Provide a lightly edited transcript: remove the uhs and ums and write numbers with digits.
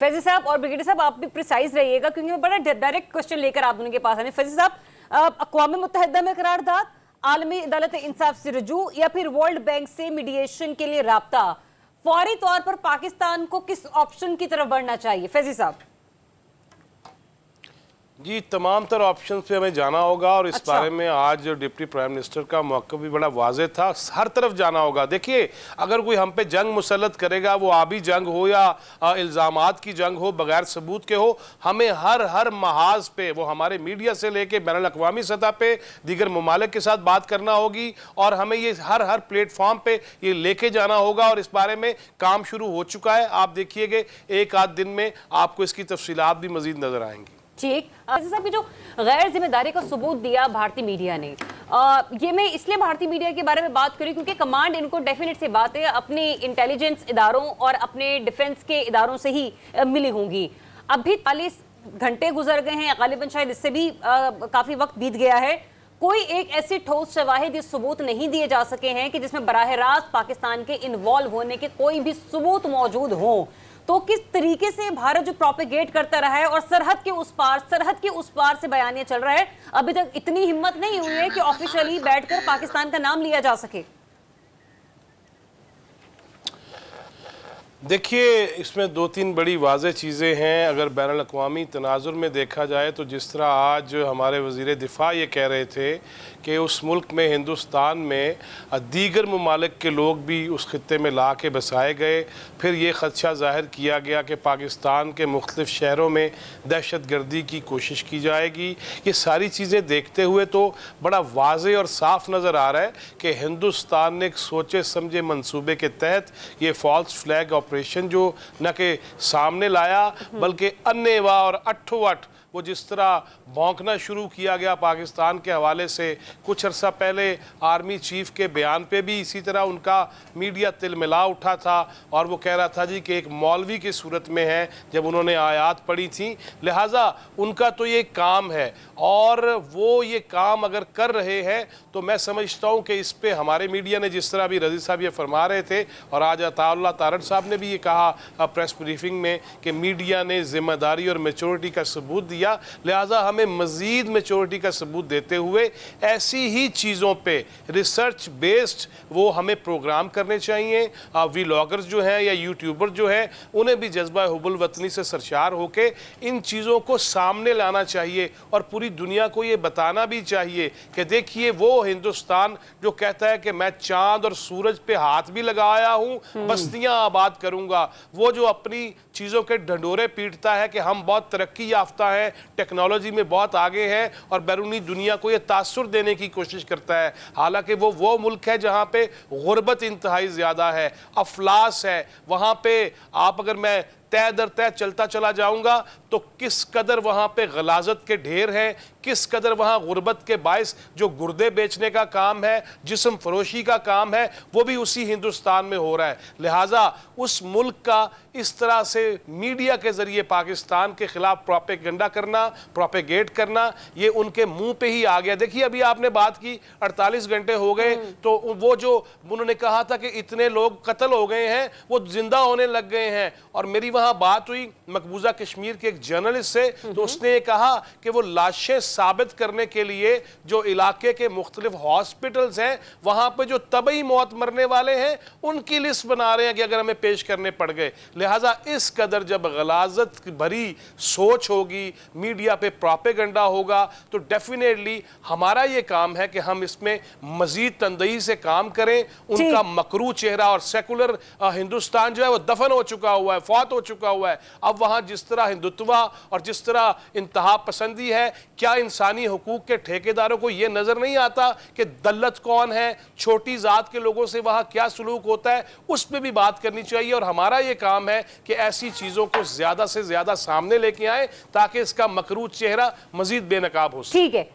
फैजी साहब और ब्रिगेडियर साहब, आप भी प्रिसाइज रहिएगा क्योंकि मैं बड़ा डायरेक्ट क्वेश्चन लेकर आप दोनों के पास आने। फैजी साहब, अक़वाम मुत्तहिदा में करारदाद, आलमी अदालत इंसाफ से रुजू या फिर वर्ल्ड बैंक से मीडिएशन के लिए राब्ता, फौरी तौर पर पाकिस्तान को किस ऑप्शन की तरफ बढ़ना चाहिए? फैजी साहब जी, तमाम तर ऑप्शन पे हमें जाना होगा और इस बारे में आज डिप्टी प्राइम मिनिस्टर का मौक़िफ़ भी बड़ा वाज़ेह था। हर तरफ जाना होगा। देखिए, अगर कोई हम पे जंग मुसल्लत करेगा, वो आबी जंग हो या इल्ज़ामात की जंग हो, बगैर सबूत के हो, हमें हर महाज पे, वो हमारे मीडिया से लेके बैनुल अक़वामी सतह पे दीगर ममालिक के साथ बात करना होगी और हमें ये हर प्लेटफॉर्म पे ये लेके जाना होगा और इस बारे में काम शुरू हो चुका है। आप देखिएगा एक आध दिन में आपको इसकी तफसीलात भी मज़ीद नज़र आएंगी। ठीक, साहब जो गैर जिम्मेदारी का सबूत दिया भारतीय मीडिया ने, ये मैं इसलिए भारतीय मीडिया के बारे में बात करी क्योंकि कमांड इनको डेफिनेट सी बात है अपने इंटेलिजेंस इदारों और अपने डिफेंस के इदारों से ही मिली होंगी। अब भी 40 घंटे गुजर गए हैं, गालिबन शायद इससे भी काफी वक्त बीत गया है। कोई एक ऐसी ठोस शवाहिद या सबूत नहीं दिए जा सके हैं कि जिसमें बराह रास्त पाकिस्तान के इन्वॉल्व होने के कोई भी सबूत मौजूद हो। तो किस तरीके से भारत जो प्रोपेगेट करता रहा है और सरहद के उस पार से बयानियां चल रहा है, अभी तक इतनी हिम्मत नहीं हुई है कि ऑफिशियली बैठकर पाकिस्तान का नाम लिया जा सके। देखिए, इसमें दो तीन बड़ी वाज़ेह चीज़ें हैं। अगर बैनुल अक़वामी तनाज़ुर में देखा जाए तो जिस तरह आज हमारे वज़ीर दिफ़ा ये कह रहे थे कि उस मुल्क में, हिंदुस्तान में दीगर ममालिक के लोग भी उस ख़ित्ते में ला के बसाए गए, फिर ये ख़दशा ज़ाहिर किया गया कि पाकिस्तान के मुख्तलिफ़ शहरों में दहशत गर्दी की कोशिश की जाएगी। ये सारी चीज़ें देखते हुए तो बड़ा वाज़ेह और साफ़ नज़र आ रहा है कि हिंदुस्तान ने एक सोचे समझे मंसूबे के तहत ये फॉल्स फ्लैग ऑपरेशन जो न के सामने लाया, बल्कि अन्नेवा और अट्ठोअट्ठ वो जिस तरह भौंकना शुरू किया गया पाकिस्तान के हवाले से। कुछ अर्सा पहले आर्मी चीफ के बयान पे भी इसी तरह उनका मीडिया तिलमिला उठा था और वो कह रहा था जी कि एक मौलवी की सूरत में है जब उन्होंने आयात पढ़ी थी। लिहाजा उनका तो ये काम है और वो ये काम अगर कर रहे हैं तो मैं समझता हूँ कि इस पर हमारे मीडिया ने, जिस तरह अभी रज़ी साहब ये फरमा रहे थे और आज अताउल्लाह तारड़ साहब ने भी ये कहा प्रेस ब्रीफिंग में कि मीडिया ने जिम्मेदारी और मैच्योरिटी का सबूत दिया। लिहाजा हमें मजीद मैच्योरिटी का सबूत देते हुए ऐसी ही चीज़ों पे रिसर्च बेस्ड वो हमें प्रोग्राम करने चाहिए। व्लॉगर्स जो हैं या यूट्यूबर जो हैं उन्हें भी जज्बा हुब्बुल वतनी से सरशार होकर इन चीज़ों को सामने लाना चाहिए और पूरी दुनिया को ये बताना भी चाहिए कि देखिए वो हिंदुस्तान जो कहता है कि मैं चांद और सूरज पे हाथ भी लगाया हूँ, बस्तियाँ आबाद करूँगा, वो जो अपनी चीज़ों के ढंडोरे पीटता है कि हम बहुत तरक्की याफ्ता हैं, टेक्नोलॉजी में बहुत आगे हैं और बैरूनी दुनिया को ये तासुर देने की कोशिश करता है, हालांकि वो मुल्क है जहाँ पे गुर्बत इंतहाई ज़्यादा है, अफलास है। वहाँ पे आप अगर मैं तय दर तय चलता चला जाऊंगा तो किस कदर वहाँ पे गलाजत के ढेर हैं, किस कदर वहाँ गुर्बत के बायस जो गुर्दे बेचने का काम है, जिस्म फरोशी का काम है, वो भी उसी हिंदुस्तान में हो रहा है। लिहाजा उस मुल्क का इस तरह से मीडिया के ज़रिए पाकिस्तान के ख़िलाफ़ प्रोपेगेंडा करना, प्रोपेगेट करना, ये उनके मुंह पे ही आ गया। देखिए, अभी आपने बात की 48 घंटे हो गए तो वो जो उन्होंने कहा था कि इतने लोग कत्ल हो गए हैं, वो जिंदा होने लग गए हैं। और मेरी वहाँ बात हुई मकबूजा कश्मीर के एक जर्नलिस्ट से, तो उसने ये कहा कि वो लाशें साबित करने के लिए जो इलाके के मुख्तलिफ हॉस्पिटल्स हैं वहाँ पे जो तबई मौत मरने वाले हैं उनकी लिस्ट बना रहे हैं कि अगर हमें पेश करने पड़ गए। लिहाजा इस कदर जब गलाजत भरी सोच होगी, मीडिया पे प्रोपेगेंडा होगा, तो डेफिनेटली हमारा ये काम है कि हम इसमें मजीद तंदही से काम करें। उनका मकरू चेहरा और सेकुलर हिंदुस्तान जो है वो दफन हो चुका हुआ है, फौत हो चुका हुआ है। अब वहाँ जिस तरह हिंदुत्वा और जिस तरह इंतहा पसंदी है, क्या इंसानी हुकूक के ठेकेदारों को यह नजर नहीं आता कि दल्लत कौन है, छोटी जात के लोगों से वहाँ क्या सलूक होता है, उस पर भी बात करनी चाहिए। और हमारा ये काम है कि ऐसी चीजों को ज्यादा से ज्यादा सामने लेके आए ताकि इसका मकरूज चेहरा मजीद बेनकाब हो सके। ठीक है।